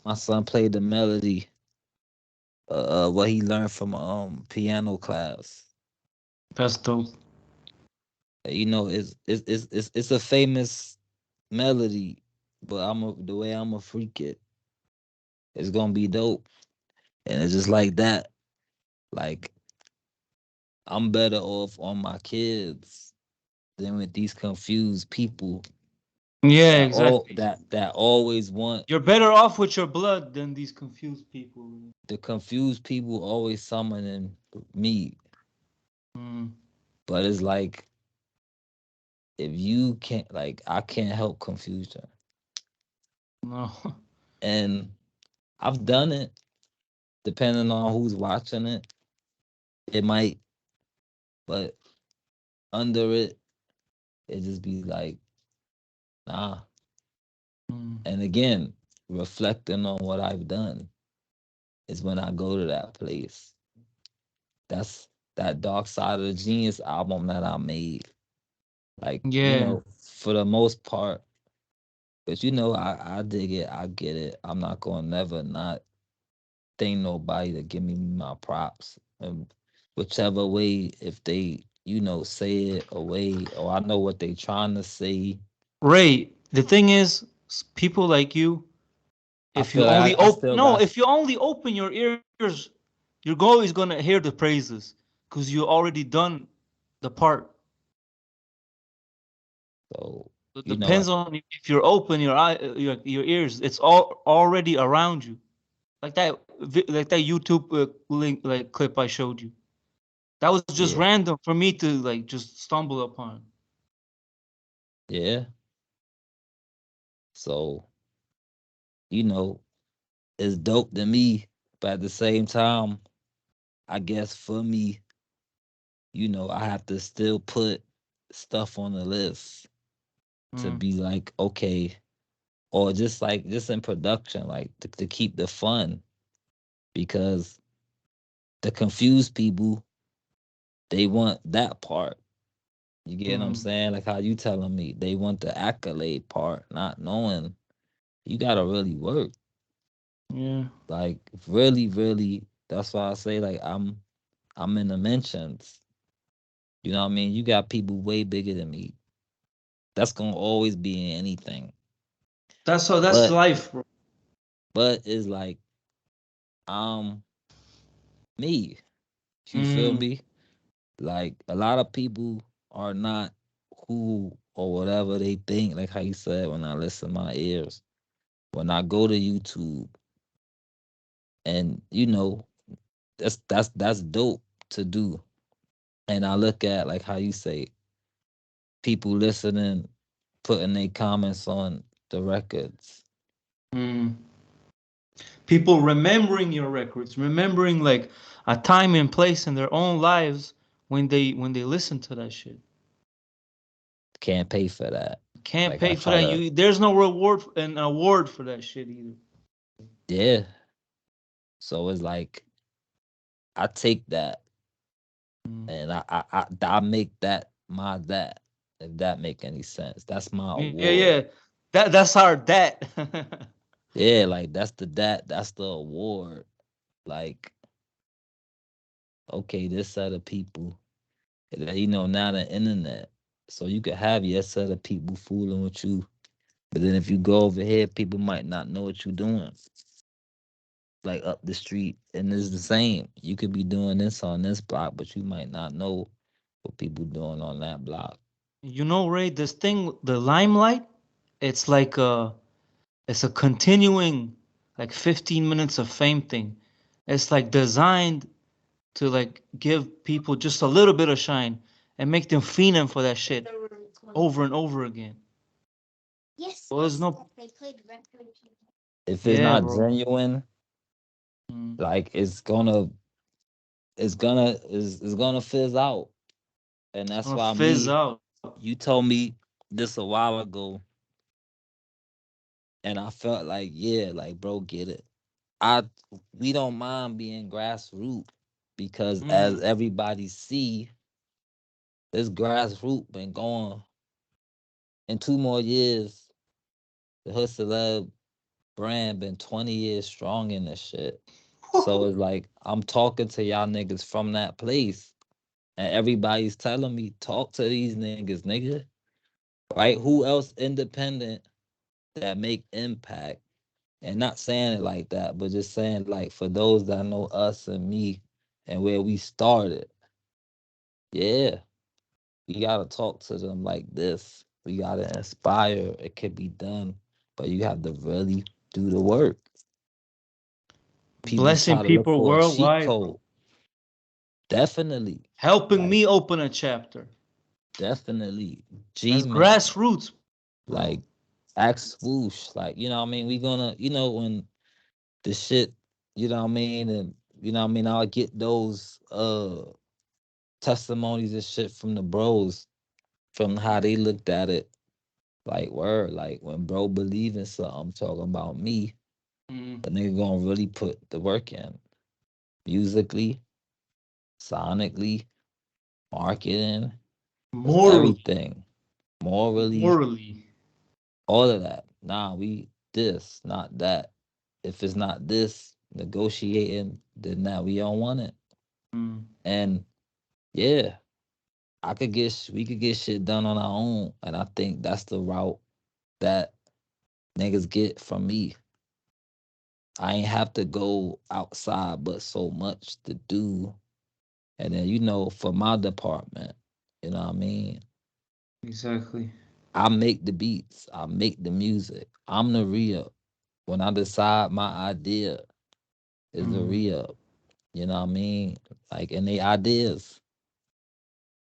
My son played the melody, what he learned from piano class. That's dope. You know, it's a famous melody, but the way I'm a freak it, it's gonna be dope. And it's just like that. Like I'm better off on my kids than with these confused people Yeah, exactly. that always want You're better off with your blood than these confused people. the confused people always summoning me. Mm, But it's like if you can't like I can't help confusion. no. And I've done it depending on who's watching it. It might, but under it just be like, nah. Mm, And again, reflecting on what I've done is when I go to that place. That's that Dark Side of the Genius album that I made. Like, yeah. for the most part, but I dig it, I get it. I'm not gonna never not thank nobody to give me my props. And whichever way, if they, say it away, or I know what they trying to say. Ray, the thing is, people like you, I if you feel like only I open, still no, got if you only open your ears, you're always gonna hear the praises because you already done the part. so It you know depends on if you're open your ears. It's all already around you, like that YouTube link like clip I showed you. That was just yeah, random for me to like just stumble upon. yeah. So you know it's dope to me, but at the same time, I guess for me, I have to still put stuff on the list to Mm, be like, okay, or just like just in production, like to keep the fun because the confused people, they want that part. You get what I'm mm, saying? Like how you telling me they want the accolade part, not knowing you gotta really work. yeah. Like really, really. That's why I say like I'm in the mentions. You know what I mean? You got people way bigger than me. That's gonna always be in anything. That's But life, bro. it's like um me. You feel Mm, me? Like a lot of people are not who or whatever they think. Like how you said, when I listen to my ears, when I go to YouTube, and that's dope to do. And I look at like how you say people listening, putting their comments on the records. mm. People remembering your records, remembering like a time and place in their own lives when they listen to that shit. Can't pay for that. Can't Like I pay for try that. to, You there's no reward an award for that shit either. yeah. So it's like I take that Mm. and I make that my that. If that make any sense, that's my Yeah, award. yeah. That's our that. Yeah, like that's the award. Like, okay, this set of people, now the internet. So you could have your set of people fooling with you. But then if you go over here, people might not know what you're doing. Like up the street. And it's the same. You could be doing this on this block, but you might not know what people doing on that block. You know, Ray, this thing, the limelight, it's like it's a continuing like 15 minutes of fame thing. It's like designed to like give people just a little bit of shine and make them fiending for that shit over and over again. So there's no, If it's yeah, not bro. genuine, Mm. like it's gonna fizz out. And It's that's gonna why fizz out. you told me this a while ago, and I felt like, yeah, like bro, get it. I We don't mind being grassroots because as Mm. everybody see, this grassroots been going in 2 more years. The hood celeb brand been 20 years strong in this shit. So it's like I'm talking to y'all niggas from that place, and everybody's telling me talk to these niggas, nigga. Right? Who else independent that make impact? And not saying it like that, but just saying like for those that know us and me and where we started, yeah, we gotta talk to them like this. We gotta inspire. It could be done, but you have to really do the work. People Blessing try to look people for a cheat worldwide, code. bro. Definitely, Helping like me open a chapter. definitely, That's G-Man, grassroots, bro. like ask swoosh, like you know what I mean. We gonna, when the shit, you know what I mean, and you know what I mean. I'll get those testimonies and shit from the bros, from how they looked at it. Like word, like when bro believe in something, talking about me, Mm. the nigga gonna really put the work in, musically, sonically, marketing, Morally, everything, morally, morally. all of that. Nah, we this, not that. If it's not this, negotiating, then now we don't want it. Mm. And yeah, we could get shit done on our own, and I think that's the route that niggas get from me. I ain't have to go outside but so much to do. And then, for my department, you know what I mean? Exactly. I make the beats, I make the music. I'm the re-up. When I decide my idea is the Mm. re-up, you know what I mean? Like, and they ideas.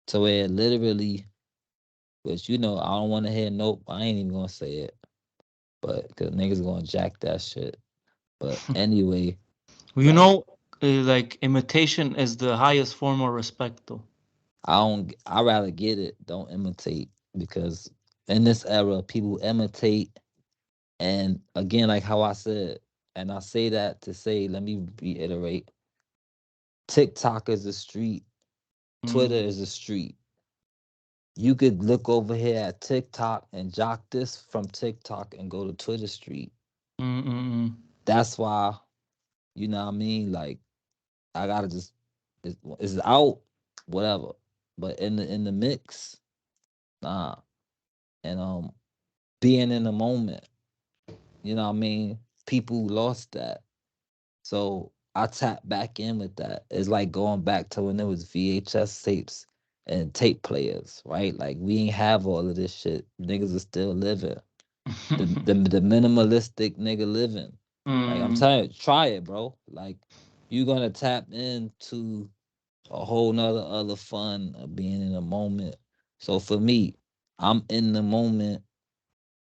So it literally, which, I don't want to hear, nope, I ain't even gonna say it. But, because niggas gonna jack that shit. But anyway, Well, like, like imitation is the highest form of respect, though. I rather get it, don't imitate. Because in this era, people imitate. And again, like how I said, and I say that to say, let me reiterate, TikTok is a street, Twitter Mm. is a street. You could look over here at TikTok and jock this from TikTok and go to Twitter Street. Mm, mm, mm. That's why, you know what I mean? Like, I gotta just, it's out, whatever. But in the mix, nah. And being in the moment, you know what I mean? People lost that. So I tap back in with that. It's like going back to when there was VHS tapes and tape players, right? Like we ain't have all of this shit. Niggas are still living. The minimalistic nigga living. Like I'm Mm. telling you, try it, bro. Like you gonna tap into a whole nother other fun of being in the moment. So for me, I'm in the moment,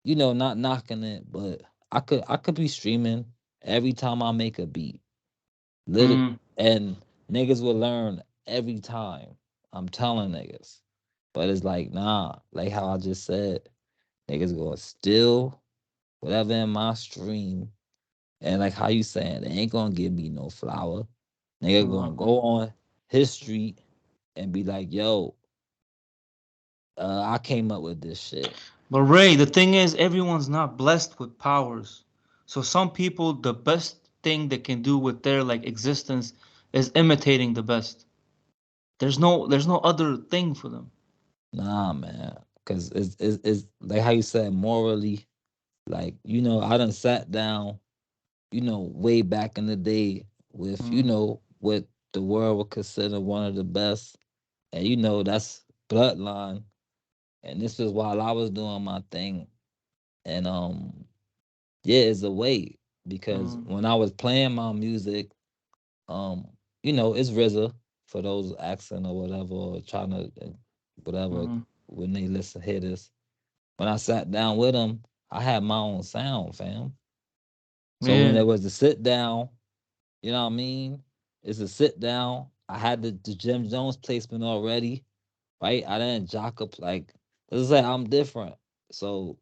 not knocking it, but I could be streaming every time I make a beat. Lit Mm. and niggas will learn every time. I'm telling niggas. But it's like, nah, like how I just said, niggas gonna steal whatever in my stream. And like how you saying, they ain't gonna give me no flower. Nigga gonna Uh, go on his street and be like, yo, I came up with this shit. But Ray, the thing is, everyone's not blessed with powers. So some people, the best thing they can do with their like existence is imitating the best. There's no other thing for them. Nah, man. Cause it's like how you said, morally, like, I done sat down, way back in the day with, Mm, what the world would consider one of the best. And that's bloodline. And this was while I was doing my thing. And yeah, it's a way. Because mm, when I was playing my music, um, it's RZA for those asking or whatever, or trying to whatever mm. when they listen hear this. When I sat down with him, I had my own sound, fam. So when Yeah. there was a sit down, you know what I mean? It's a sit down. I had the Jim Jones placement already, right? I didn't jock up like let's say I'm different. So,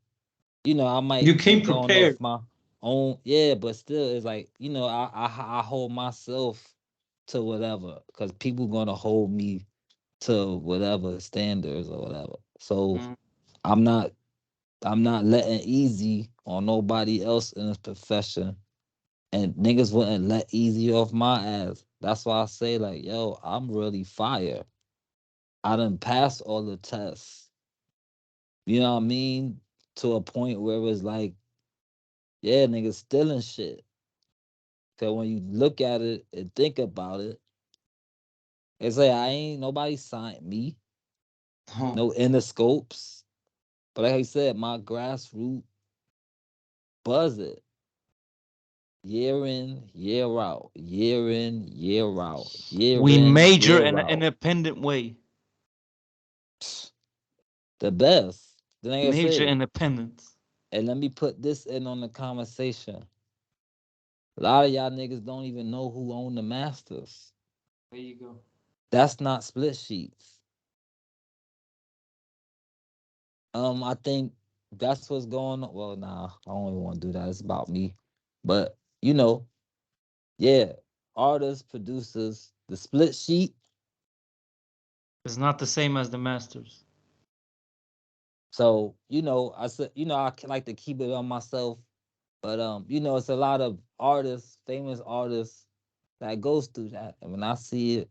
I You might be came going prepared. off my own, yeah, but still it's like, I hold myself to whatever. Cause people gonna hold me to whatever standards or whatever. So Mm, I'm not I'm not letting easy. on nobody else in this profession, and niggas wouldn't let easy off my ass. That's why I say like, yo, I'm really fire. I done passed all the tests. You know what I mean? To a point where it was like, yeah, niggas stealing shit. Cause when you look at it and think about it, it's like I ain't nobody signed me, Oh, no endoscopes. But like I said, my grassroots buzz it. Year in, year out, year in, year out, year we in, major year in an out. independent way. The best. Then like I Major say, independence. and let me put this in on the conversation. A lot of y'all niggas don't even know who own the masters. There you go. That's not split sheets. I think that's what's going on. Well, nah, I don't even want to do that. It's about me. But you know, yeah, artists, producers, the split sheet. It's not the same as the masters. So I said, like to keep it on myself. But it's a lot of artists, famous artists that goes through that. And when I see it,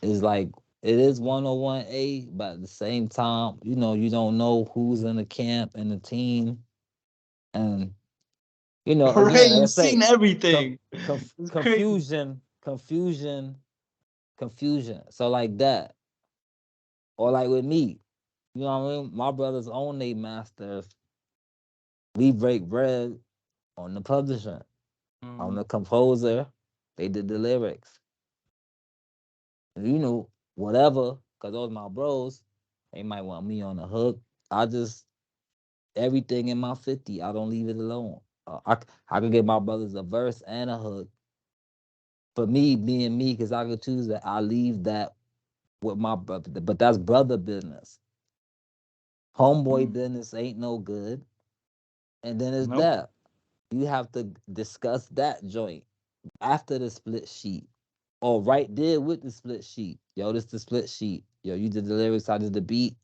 it's like it is 101A, but at the same time, you don't know who's in the camp and the team. And Ray, again, like I you've say, seen everything. It's crazy. confusion. So like that. Or like with me, you know what I mean? My brothers own they masters. We break bread on the publisher. I'm Mm, the composer. They did the lyrics. Whatever, because those my bros, they might want me on the hook. I just, everything in my 50, I don't leave it alone. I could give my brothers a verse and a hook. For me, being me, because I could choose that, I leave that with my brother. But that's brother business. Homeboy mm. business ain't no good. And then it's Nope. that. You have to discuss that joint after the split sheet. Or right there with the split sheet. Yo, this the split sheet. Yo, you did the lyrics, I did the beat.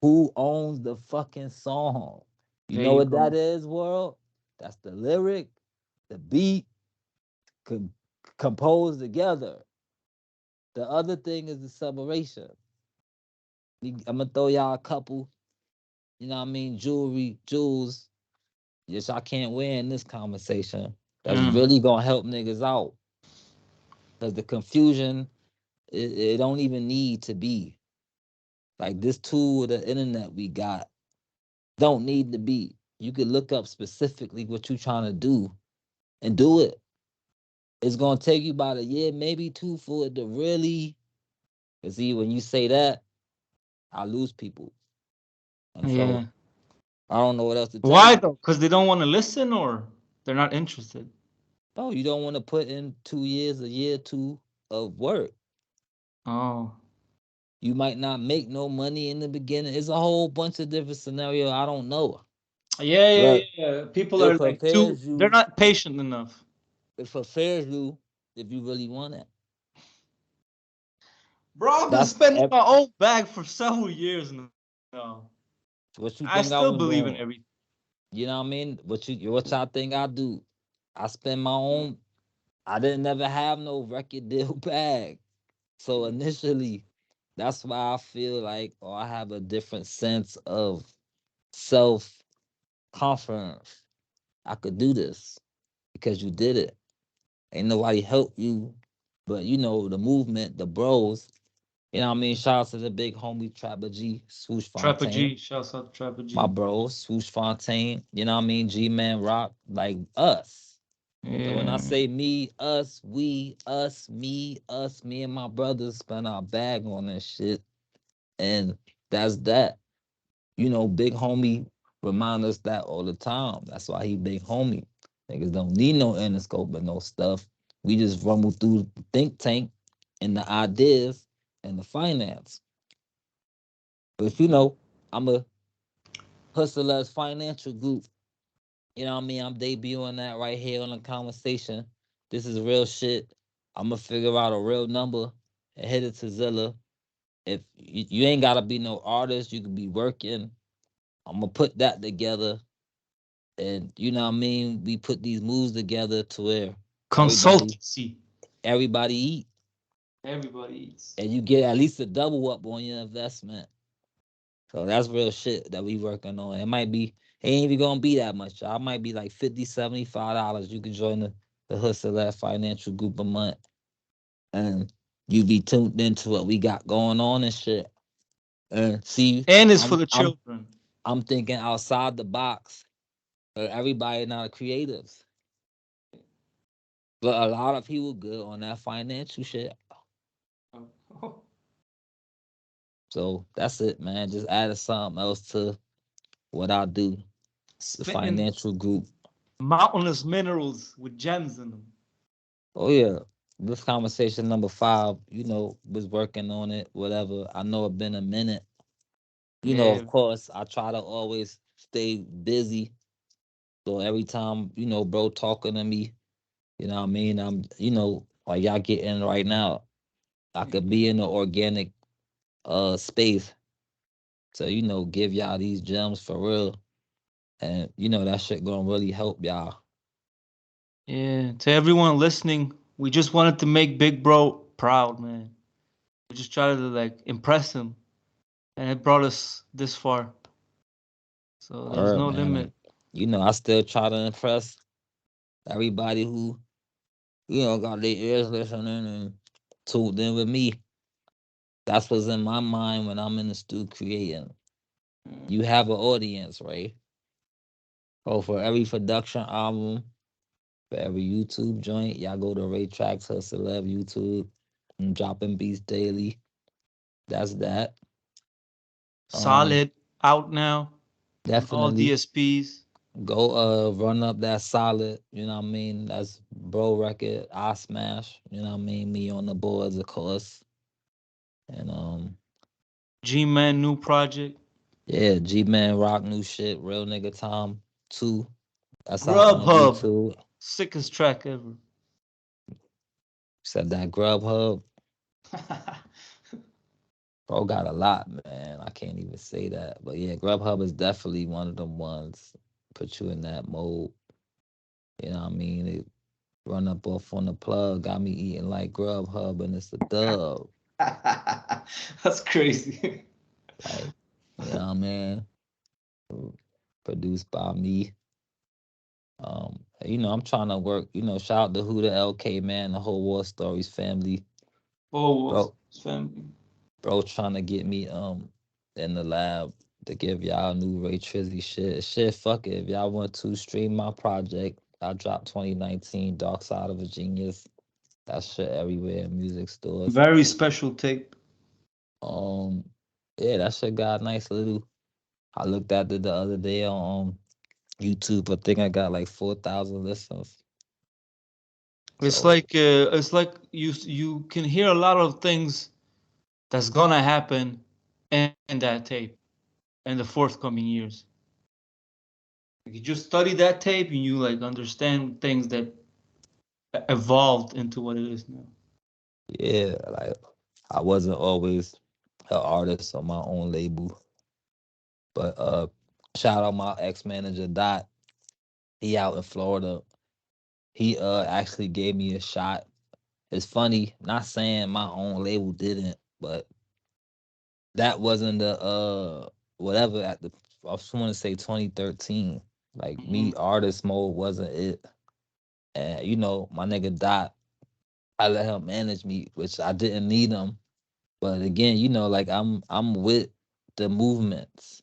Who owns the fucking song? You There know you what that go. is, world? That's the lyric, the beat, com- composed together. The other thing is the separation. I'm gonna throw y'all a couple, jewelry, jewels. Yes, I can't wear in this conversation. That's Mm. really gonna help niggas out. Cause the confusion, it don't even need to be. Like this tool, the internet we got, don't need to be. You could look up specifically what you trying to do and do it. It's gonna take you about a year, maybe two, for it to really. Cause see, when you say that, I lose people, and so Yeah. I don't know what else to tell Why you. though? Because they don't want to listen, or they're not interested. No, you don't want to put in 2 years, a year, two of work. Oh. You might not make no money in the beginning. It's a whole bunch of different scenarios. I don't know, Yeah, yeah, but yeah. People it are like too. prepares They're you. not patient enough. It prepares you if you really want it. Bro, I've been That's spending my own bag for several years now. I what you still think I believe was in doing. everything. You know what I mean? What y'all think I do? I spend my own. I didn't never have no record deal bag. So initially, that's why I feel like, or I have a different sense of self confidence. I could do this because you did it. Ain't nobody help you, but the movement, the bros. You know what I mean? Shout out to the big homie Trapper G, Swoosh Trapper Fontaine. G, shouts out to Trapper My G. bros, Swoosh Fontaine. You know what I mean? G Man Rock, like us. So when I Yeah. say me, us, we, us, me and my brothers spend our bag on this shit. And that's that. Big homie remind us that all the time. That's why he big homie. Niggas don't need no endoscope and no stuff. We just rumble through the think tank and the ideas and the finance. But I'm a hustlers financial group. You know what I mean? I'm debuting that right here on the conversation. This is real shit. I'm gonna figure out a real number and hit it to Zilla. If you ain't gotta be no artist, you could be working. I'm gonna put that together. And you know what I mean? We put these moves together to where everybody Consultancy. everybody eat. Everybody eats. And you get at least a double up on your investment. So that's real shit that we working on. It ain't even gonna be that much. I might be like 50, $75. You can join the Hustle That Financial Group a month. And you be tuned into what we got going on and shit. And see, And it's for I'm the I'm children. I'm thinking outside the box. Everybody not creatives. But a lot of people good on that financial shit. So that's it, man. Just added something else to what I do. The Spitting financial group. mountainous minerals with gems in them. Oh yeah. This conversation number 5, was working on it, whatever. I know it been a minute. Of Yeah. course, I try to always stay busy. So every time, bro talking to me, what I mean? Like y'all getting right now. I could be in the organic space to, give y'all these gems for real. And that shit gonna really help y'all. Yeah. To everyone listening, we just wanted to make Big Bro proud, man. We just tried to like impress him, and it brought us this far. So there's Alright, no man. limit. And I still try to impress everybody who, got their ears listening and tuned in with me. That's what's in my mind when I'm in the studio creating. You have an audience, right? Oh, for every production album, for every YouTube joint, y'all go to Ray Tracks, her celeb YouTube. I'm dropping beats daily. That's that. Um, Solid out now on all Definitely DSPs. go run up that solid, what I mean? That's bro record, I smash, what I mean? Me on the boards, of course. And G Man new project. yeah, G Man rock new shit, real nigga Tom 2. That's out on Grubhub. YouTube. Sickest track ever. Said that Grubhub. Bro got a lot, man. I can't even say that. But yeah, Grubhub is definitely one of them ones. Put you in that mode. You know what I mean? It run up off on the plug, got me eating like Grubhub, and it's a dub. That's crazy. Like, what I mean? Produced by me. I'm trying to work, shout out to Who the LK, man, the whole War Stories family. Oh, Bro, family. bro trying to get me in the lab to give y'all new Ray Trizzy shit. Shit, fuck it. If y'all want to stream my project, I dropped 2019 Dark Side of a Genius. That shit everywhere in music stores. Very special tape. Um, yeah, that shit got a nice little. I looked at it the other day on YouTube. I think I got like 4,000 listens. So It's like you can hear a lot of things that's gonna happen in that tape in the forthcoming years. Like, you just study that tape and you like understand things that evolved into what it is now. yeah, like I wasn't always an artist on my own label, but shout out my ex manager Dot. He out in Florida. He actually gave me a shot. It's funny, not saying my own label didn't, but that wasn't the whatever at the I just want to say 2013. Like Hmm. me, artist mode wasn't it. And my nigga Dot, I let him manage me, which I didn't need him. But again, like I'm with the movements.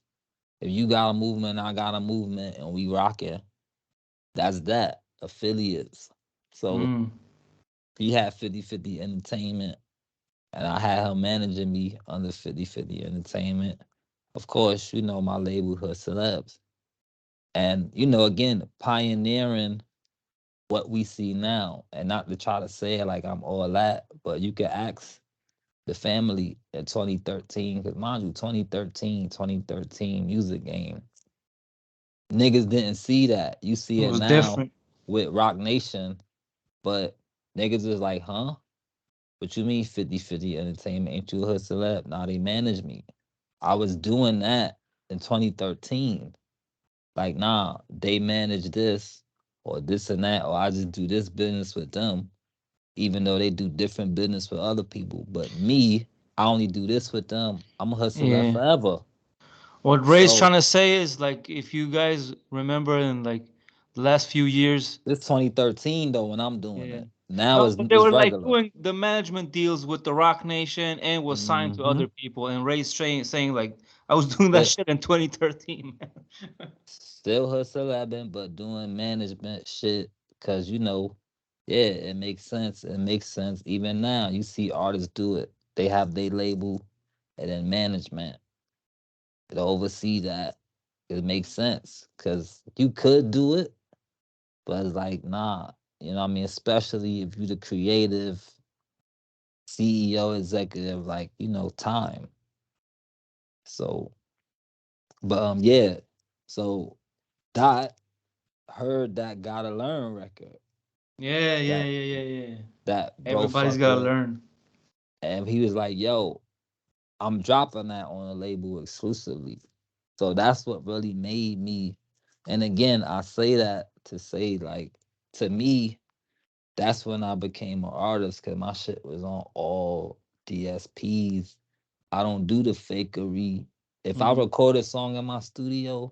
If you got a movement, I got a movement, and we rocking. That's that affiliates. So Mm. he had 50/50 Entertainment, and I had him managing me under 50/50 Entertainment. Of course, my label, Hood Celebs. And, again, pioneering what we see now. And not to try to say it like I'm all that, but you can ask the family in 2013, because mind you, 2013 music game. Niggas didn't see that. You see It it was now different. with Rock Nation, but niggas is like, huh? What you mean 50/50 Entertainment? Ain't you a hood celeb? Nah, they manage me. I was doing that in 2013. Like, nah, they manage this or this and that, or I just do this business with them, even though they do different business with other people. But me, I only do this with them. I'm a hustler Yeah. forever. What Ray's So trying to say is like if you guys remember in like the last few years, it's 2013 though when I'm doing yeah. it. Now No, but they it's were like regular. doing the management deals with the Rock Nation and was signed to Hmm. other people. And Ray's saying like I was doing that Still, shit in 2013, man. still hustling, but doing management shit because yeah, it makes sense. It makes sense. Even now, you see artists do it. They have their label and then management to oversee that. It makes sense because you could do it, but it's like, nah, you know what I mean? Especially if you're the creative CEO, executive, like, time. So, but yeah. So Dot heard that Gotta Learn record Yeah, yeah, that yeah, yeah, yeah. bro Everybody's fuck gotta with. learn. And he was like, yo, I'm dropping that on a label exclusively. So that's what really made me. And again, I say that to say, like, to me, that's when I became an artist because my shit was on all DSPs. I don't do the fakery. If I Mm. record a song in my studio,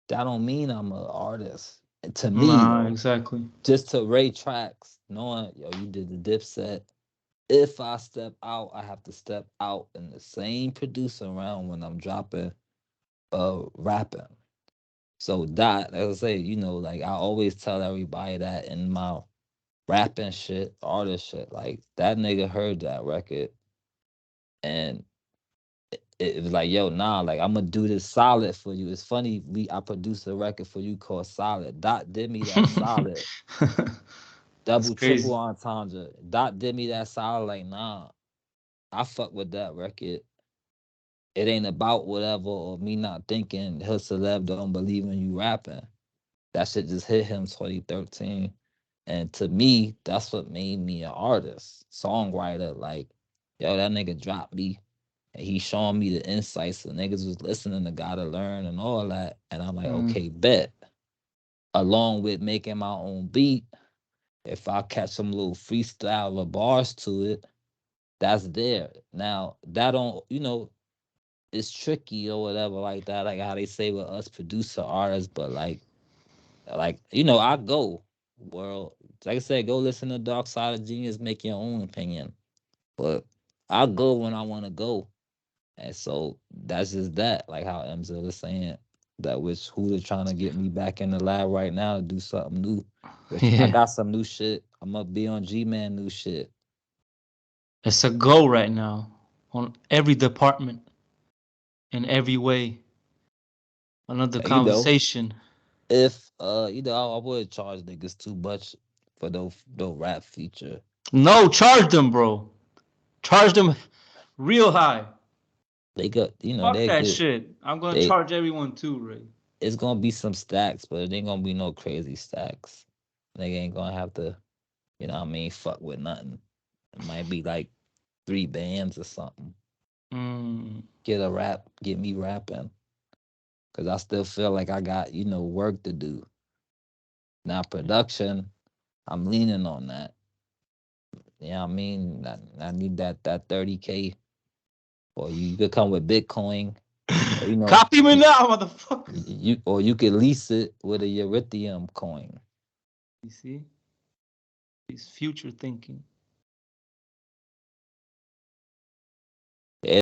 that don't mean I'm an artist. To me, Nah, though, exactly. just to rate tracks, knowing, yo, you did the Dipset. If I step out, I have to step out in the same producer round when I'm dropping rapping. So that, as I say, like I always tell everybody that in my rapping shit, artist shit, like that nigga heard that record and it was like, yo, nah, like I'm gonna do this solid for you. It's funny, I produced a record for you called Solid. Dot did me that solid, That's double, triple crazy. entendre. Dot did me that solid, like, nah, I fuck with that record. It ain't about whatever or me not thinking her celeb don't believe in you rapping. That shit just hit him 2013. And to me, that's what made me an artist, songwriter. Like, yo, that nigga dropped me. And he showing me the insights. The niggas was listening to Gotta Learn and all that. And I'm like, Mm. okay, bet. Along with making my own beat, if I catch some little freestyle or bars to it, that's there. Now, that don't, it's tricky or whatever like that, like how they say with us producer artists, but I go world. Like I said, go listen to Dark Side of Genius, make your own opinion. But I go when I want to go. And so that's just that, like how Mzilla is saying that which who they're trying to get me back in the lab right now to do something new. Which I Yeah. got some new shit. I'm gonna be on G Man new shit. It's a go right now on every department in every way. Another And, conversation. if I would charge niggas too much for those rap feature. No, charge them, bro. Charge them real high. They got Fuck they that good. shit. I'm gonna They charge everyone too, Ray. It's gonna be some stacks, but it ain't gonna be no crazy stacks. Nigga ain't gonna have to, what I mean, fuck with nothing. It might be like 3 bands or something. Mm. Get me rapping. Cause I still feel like I got, work to do. Now production, I'm leaning on that. I mean? I need that 30K. Or you could come with Bitcoin, or Copy me now, motherfucker. you could lease it with a Ethereum coin. You see? He's future thinking.